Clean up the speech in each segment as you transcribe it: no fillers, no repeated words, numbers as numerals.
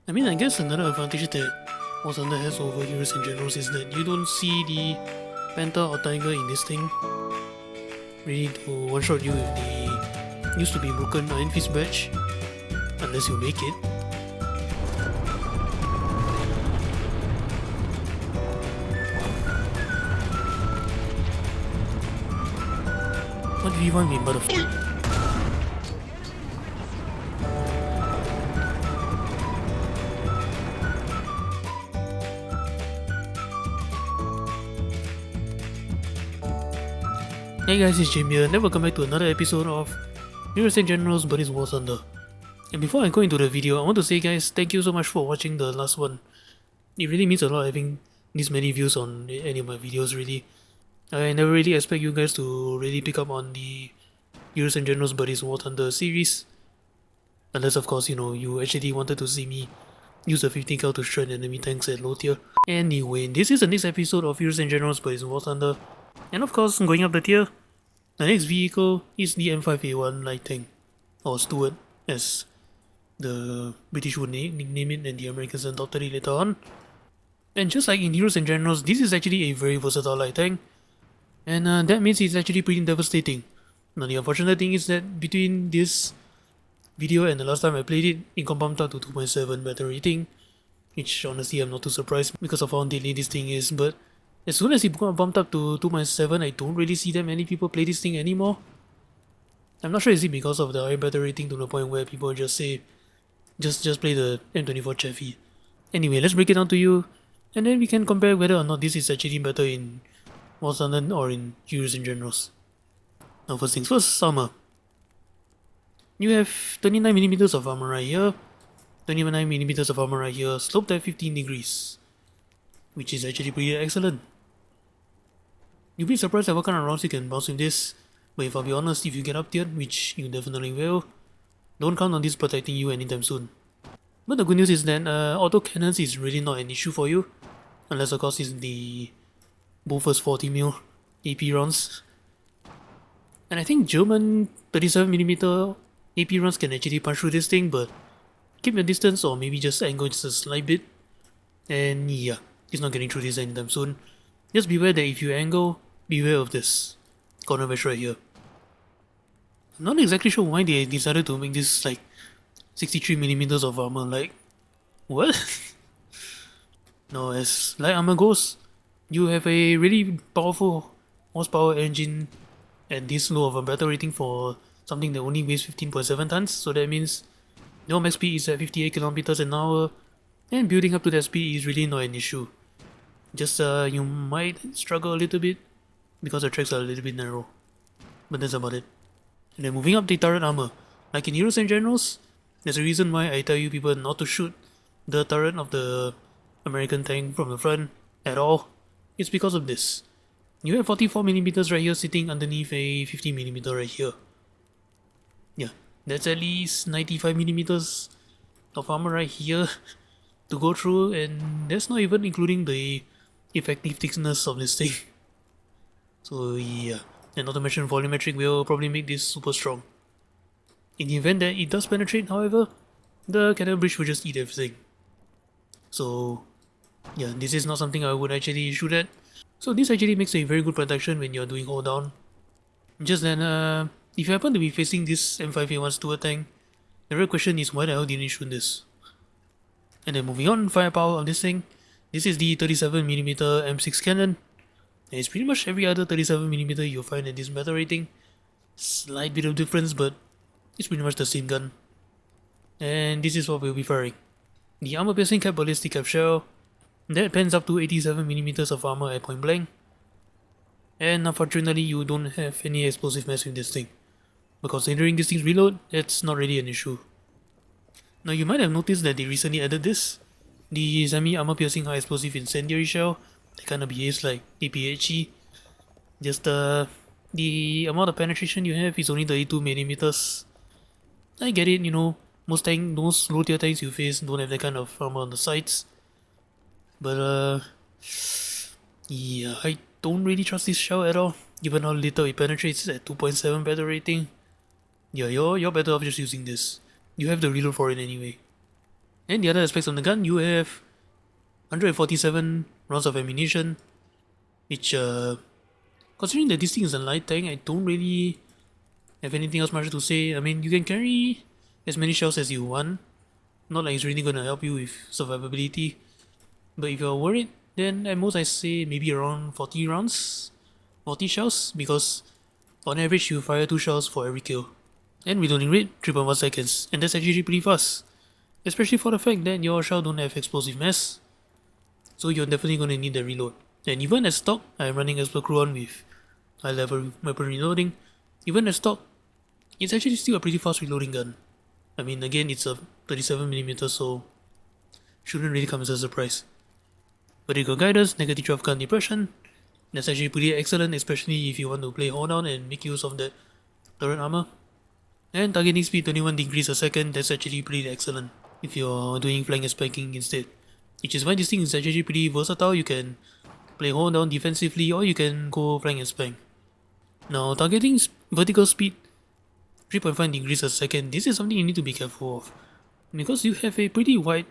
I mean, I guess another advantage that War Thunder has over Heroes and Generals is that you don't see the Panther or Tiger in this thing ready to one-shot you with the used to be broken Iron Fist badge, unless you make it. What do you want me, motherfucker? Hey guys, it's Jim here, and welcome back to another episode of Heroes and Generals but it's War Thunder. And before I go into the video, I want to say guys, thank you so much for watching the last one. It really means a lot having this many views on any of my videos really. I never really expect you guys to really pick up on the Heroes and Generals but it's War Thunder series. Unless of course, you actually wanted to see me use the 15 cal to strand enemy tanks at low tier. Anyway, this is the next episode of Heroes and Generals but it's War Thunder. And of course, going up the tier, the next vehicle is the M5A1 light tank, or Stuart as the British would nickname it and the Americans adopted it later on. And just like in Heroes and Generals, this is actually a very versatile light tank, and that means it's actually pretty devastating. Now the unfortunate thing is that between this video and the last time I played it, it got bumped up to 2.7 battle rating, which honestly I'm not too surprised because of how deadly this thing is, but as soon as it got bumped up to 2.7, I don't really see that many people play this thing anymore. I'm not sure is it because of the high battle rating to the point where people just say, just play the M24 Chevy. Anyway, let's break it down to you, and then we can compare whether or not this is actually better in War Thunder or in Heroes and Generals. Now first things first, armor. You have 29mm of armor right here, 29mm of armor right here, sloped at 15 degrees, which is actually pretty excellent. You'll be surprised at what kind of rounds you can bounce with this, but if I'll be honest, if you get up tier, which you definitely will, don't count on this protecting you anytime soon. But the good news is that auto cannons is really not an issue for you, unless of course it's the Bofors 40mm AP rounds. And I think German 37mm AP rounds can actually punch through this thing, but keep your distance or maybe just angle just a slight bit, and yeah, it's not getting through this anytime soon. Just beware that if you angle, beware of this corner wedge right here. I'm not exactly sure why they decided to make this like 63mm of armor, like, what? No, as light armor goes, you have a really powerful horsepower engine at this low of a battle rating for something that only weighs 15.7 tons, so that means your max speed is at 58 km an hour, and building up to that speed is really not an issue. Just you might struggle a little bit because the tracks are a little bit narrow, but that's about it. And then moving up the turret armor, like in Heroes and Generals, there's a reason why I tell you people not to shoot the turret of the American tank from the front at all. It's because of this. You have 44mm right here sitting underneath a 50mm right here. Yeah, that's at least 95mm of armor right here to go through, and that's not even including the effective thickness of this thing. So yeah, and not to mention volumetric will probably make this super strong. In the event that it does penetrate, however, the cannon bridge will just eat everything. So yeah, this is not something I would actually shoot at. So this actually makes a very good protection when you're doing hold down. Just then, if you happen to be facing this M5A1 Stuart tank, the real question is why the hell didn't you shoot this? And then moving on, firepower of this thing. This is the 37mm M6 cannon, and it's pretty much every other 37mm you'll find at this battle rating. Slight bit of difference, but it's pretty much the same gun. And this is what we'll be firing. The armor piercing cap ballistic cap shell, that pens up to 87mm of armor at point blank. And unfortunately you don't have any explosive mass with this thing, but considering this thing's reload, it's not really an issue. Now you might have noticed that they recently added this, the semi-armor piercing high explosive incendiary shell that kinda behaves like APHE. Just the amount of penetration you have is only 32mm. I get it, most low tier tanks you face don't have that kind of armor on the sides. But yeah, I don't really trust this shell at all, given how little it penetrates at 2.7 battle rating. Yeah, you're better off just using this. You have the reload for it anyway. And the other aspects of the gun, you have 147 rounds of ammunition, which considering that this thing is a light tank, I don't really have anything else much to say. I mean, you can carry as many shells as you want, not like it's really gonna help you with survivability. But if you're worried, then at most I say maybe around 40 rounds, 40 shells, because on average you fire 2 shells for every kill. And reloading rate 3.1 seconds, and that's actually pretty fast. Especially for the fact that your shell don't have explosive mass, so you're definitely gonna need the reload. And even at stock, I'm running Expert Crew on with high level weapon reloading. Even at stock, it's actually still a pretty fast reloading gun. I mean, again, it's a 37mm, so shouldn't really come as a surprise. Vertical guidance, negative 12 gun depression. That's actually pretty excellent, especially if you want to play hold down and make use of that turret armor. And targeting speed 21 degrees a second, that's actually pretty excellent if you're doing flank and spiking instead. Which is why this thing is actually pretty versatile. You can play hold down defensively, or you can go flank and spank. Now, targeting vertical speed 3.5 degrees a second, this is something you need to be careful of, because you have a pretty wide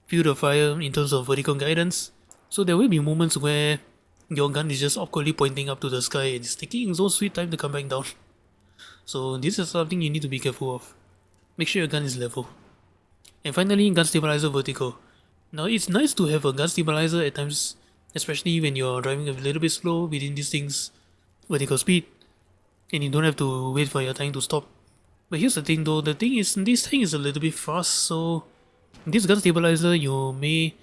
field of fire in terms of vertical guidance, so there will be moments where your gun is just awkwardly pointing up to the sky and it's taking its own sweet time to come back down. So this is something you need to be careful of. Make sure your gun is level. And finally, gun stabilizer vertical. Now, it's nice to have a gun stabilizer at times, especially when you're driving a little bit slow within these things' vertical speed, and you don't have to wait for your tank to stop. But here's the thing though, the thing is, this tank is a little bit fast, so this gun stabilizer, you may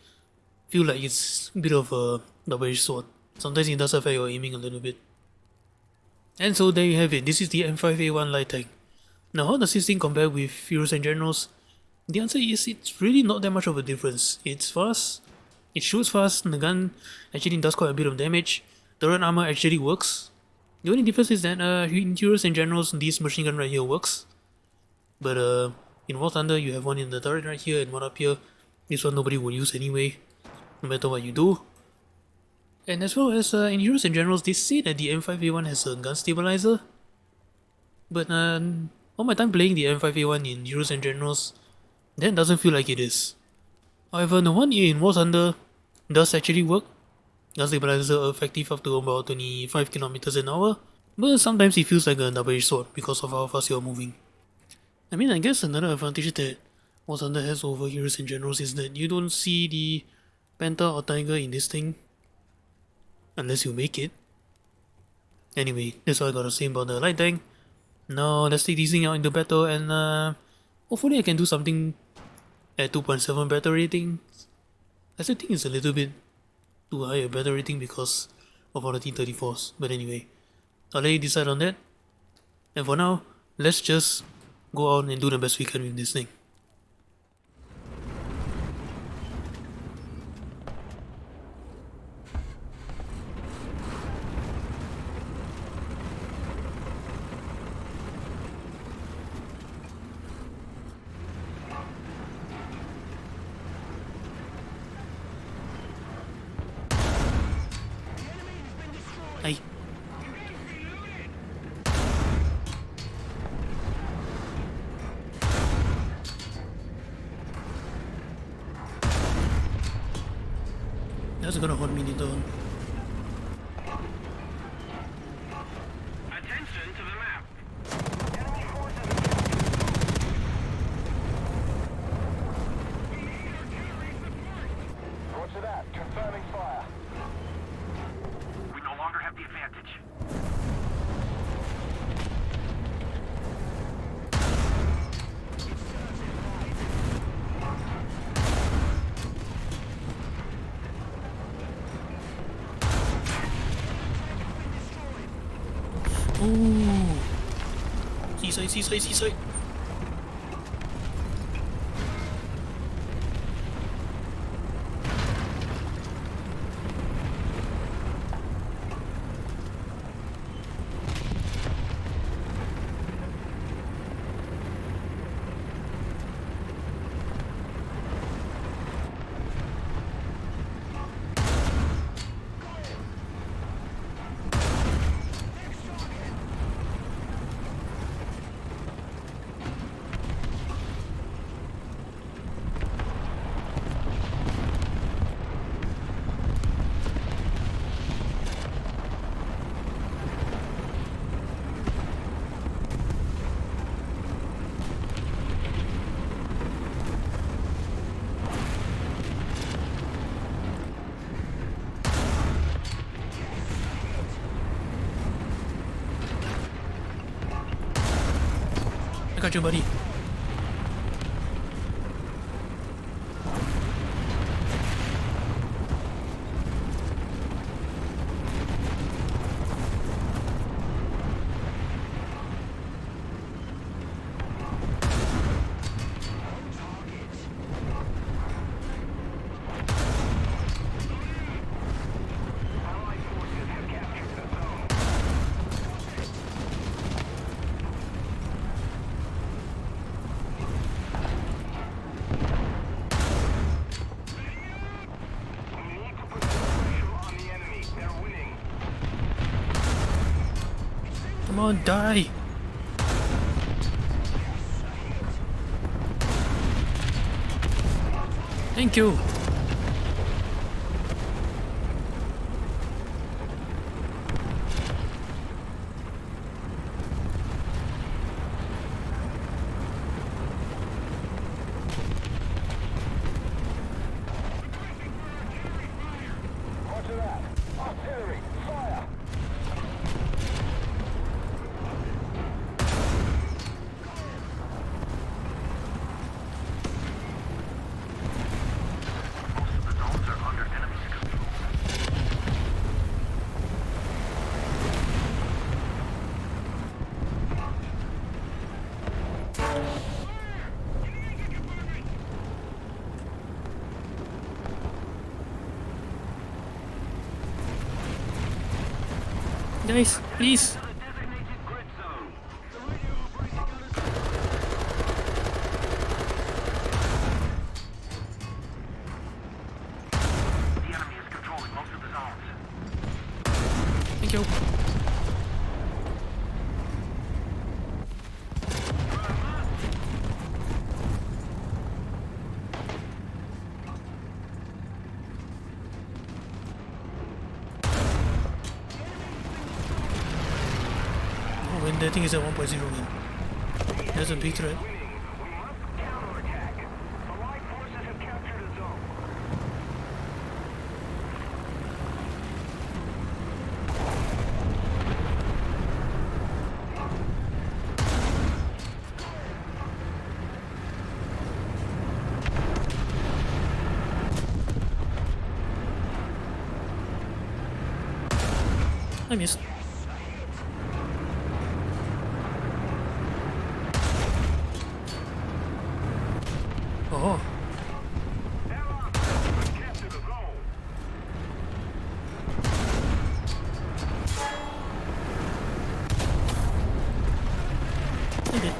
feel like it's a bit of a double-edged sword. Sometimes it does affect your aiming a little bit. And so there you have it, this is the M5A1 light tank. Now, how does this thing compare with Heroes and Generals? The answer is, it's really not that much of a difference. It's fast, it shoots fast, and the gun actually does quite a bit of damage. Turret armor actually works. The only difference is that in Heroes and Generals, this machine gun right here works. But in War Thunder, you have one in the turret right here and one up here. This one nobody will use anyway, no matter what you do. And as well as in Heroes and Generals, they say that the M5A1 has a gun stabilizer. But all my time playing the M5A1 in Heroes and Generals, that doesn't feel like it is. However, the one in War Thunder does actually work. Gun stabilizer are effective up to about 25 kilometers an hour, but sometimes it feels like a double-edged sword because of how fast you're moving. I mean, I guess another advantage that War Thunder has over Heroes and Generals is that you don't see the Panther or Tiger in this thing unless you make it. Anyway, that's all I gotta say about the light tank. Now let's take this thing out into battle, and hopefully I can do something at 2.7 battle rating. I still think it's a little bit too high a battle rating because of all the T-34s, but anyway, I'll let you decide on that. And for now, let's just go out and do the best we can with this thing. Ay. That's gonna hold me down. Attention to the map. Roger that. Confirming fire. We no longer have the advantage. Ooh. Seaside, seaside, seaside. I got you, buddy. Allied forces have captured the zone. We need to put some pressure on the enemy. They're winning. Come on, die! Thank you! Roger that. Artillery, fire! Most of the zones are under enemy's control. Guys, please! To the designated grid zone. The enemy is controlling most of the zones. Thank you. Oh, and that thing is at 1.0, man. That's a big threat. Winning. We must counterattack. Allied forces have captured a zone. I missed. Oh, Allied forces captured the zone. I did.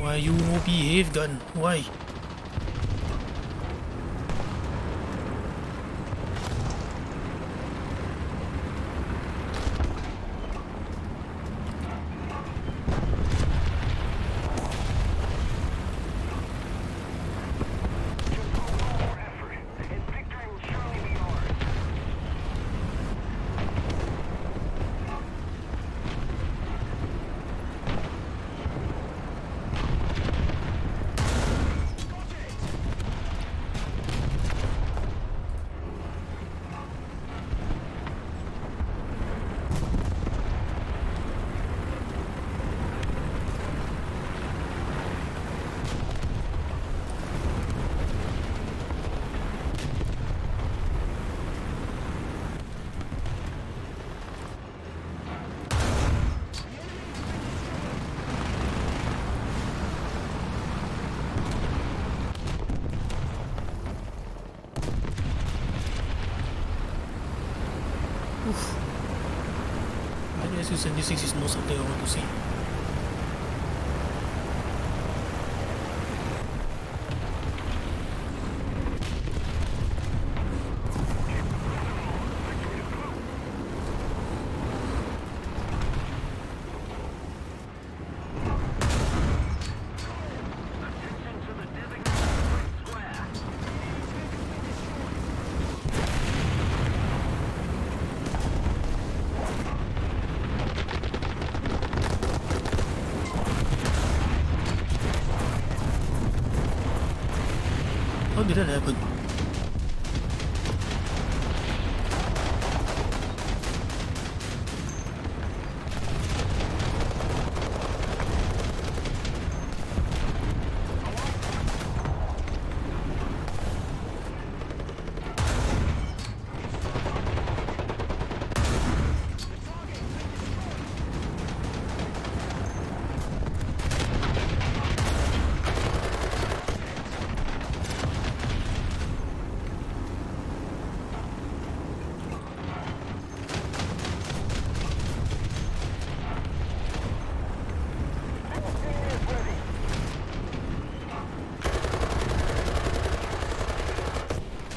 Why you no behave, gun? Why? SU-76 is not something I want to see. How did that happen?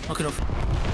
Knock it off.